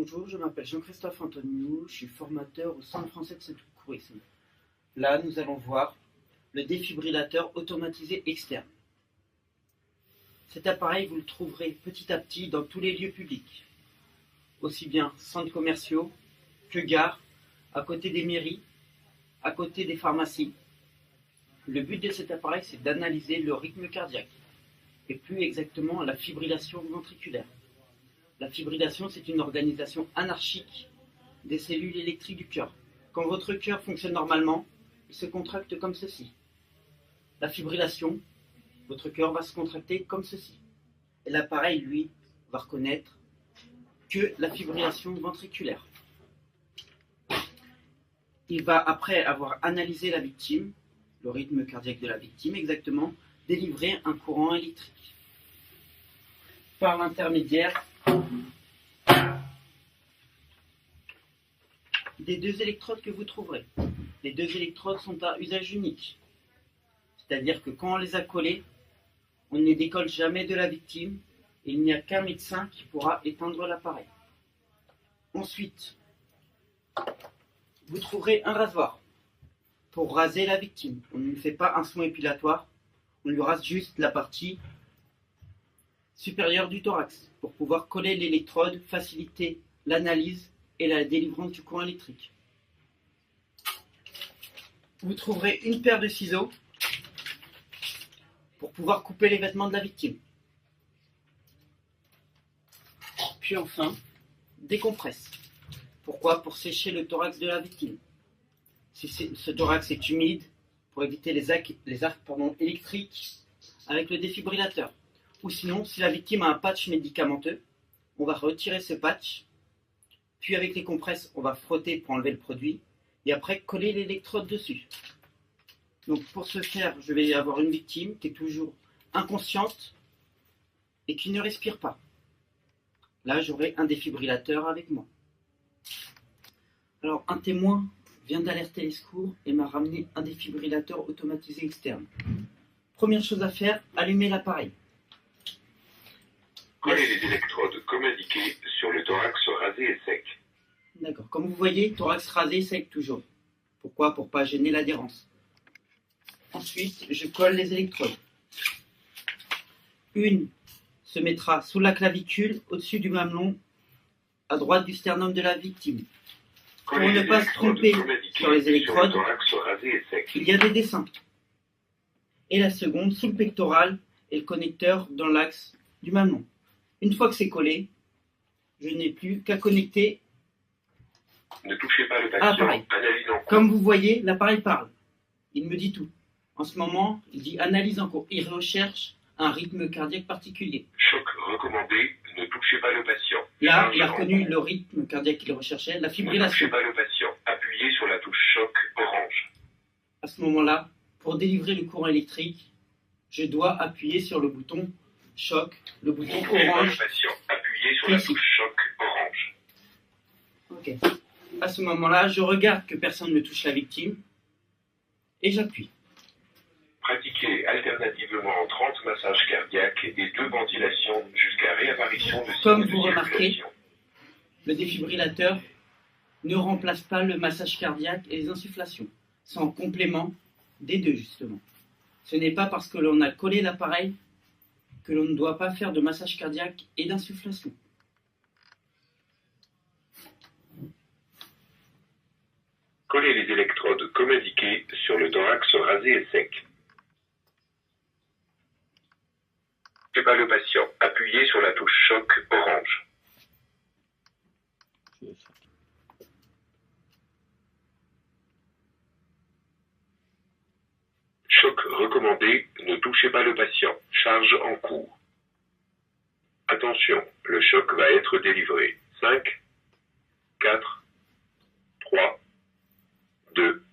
Bonjour, je m'appelle Jean-Christophe Antoniou, je suis formateur au Centre français de secourisme. Là, nous allons voir le défibrillateur automatisé externe. Cet appareil, vous le trouverez petit à petit dans tous les lieux publics, aussi bien centres commerciaux que gares, à côté des mairies, à côté des pharmacies. Le but de cet appareil, c'est d'analyser le rythme cardiaque, et plus exactement la fibrillation ventriculaire. La fibrillation, c'est une organisation anarchique des cellules électriques du cœur. Quand votre cœur fonctionne normalement, il se contracte comme ceci. La fibrillation, votre cœur va se contracter comme ceci. Et l'appareil, lui, va reconnaître que la fibrillation ventriculaire. Il va, après avoir analysé la victime, le rythme cardiaque de la victime exactement, délivrer un courant électrique. Par l'intermédiaire des deux électrodes que vous trouverez. Les deux électrodes sont à usage unique. C'est-à-dire que quand on les a collées, on ne les décolle jamais de la victime et il n'y a qu'un médecin qui pourra éteindre l'appareil. Ensuite, vous trouverez un rasoir pour raser la victime. On ne lui fait pas un soin épilatoire, on lui rase juste la partie supérieure du thorax pour pouvoir coller l'électrode, faciliter l'analyse et la délivrance du courant électrique. Vous trouverez une paire de ciseaux pour pouvoir couper les vêtements de la victime. Puis enfin, des compresses. Pourquoi? Pour sécher le thorax de la victime. Si ce thorax est humide, pour éviter les arcs électriques avec le défibrillateur. Ou sinon, si la victime a un patch médicamenteux, on va retirer ce patch, puis avec les compresses, on va frotter pour enlever le produit, et après coller l'électrode dessus. Donc pour ce faire, je vais avoir une victime qui est toujours inconsciente et qui ne respire pas. Là, j'aurai un défibrillateur avec moi. Alors, un témoin vient d'alerter les secours et m'a ramené un défibrillateur automatisé externe. Première chose à faire, allumer l'appareil. Coller les électrodes comme indiqué sur le thorax rasé et sec. D'accord. Comme vous voyez, thorax rasé sec toujours. Pourquoi? Pour ne pas gêner l'adhérence. Ensuite, je colle les électrodes. Une se mettra sous la clavicule, au-dessus du mamelon, à droite du sternum de la victime. Pour ne pas se tromper sur les électrodes, il y a des dessins. Et la seconde, sous le pectoral, et le connecteur dans l'axe du mamelon. Une fois que c'est collé, je n'ai plus qu'à connecter Ne touchez pas le patient, analyse en cours. Comme vous voyez, l'appareil parle. Il me dit tout. En ce moment, il dit analyse en cours. Il recherche un rythme cardiaque particulier. Choc recommandé, ne touchez pas le patient. Là, il a reconnu le rythme cardiaque qu'il recherchait, la fibrillation. Ne touchez pas le patient, appuyez sur la touche choc orange. À ce moment-là, pour délivrer le courant électrique, je dois appuyer sur le bouton choc, le bouton orange. Le patient, appuyez sur la touche choc orange. Ok. À ce moment-là, je regarde que personne ne touche la victime et j'appuie. Pratiquez alternativement 30 massages cardiaques et 2 ventilations jusqu'à réapparition de signes Comme de vous remarquez, circulation. le défibrillateur ne remplace pas le massage cardiaque et les insufflations. C'est en complément des deux, justement. Ce n'est pas parce que l'on a collé l'appareil que l'on ne doit pas faire de massage cardiaque et d'insufflation. Collez les électrodes comme indiqué sur le thorax rasé et sec. Ne touchez pas le patient, appuyez sur la touche choc orange. Choc recommandé, ne touchez pas le patient, charge en cours. Attention, le choc va être délivré. 5, 4, 3, 2,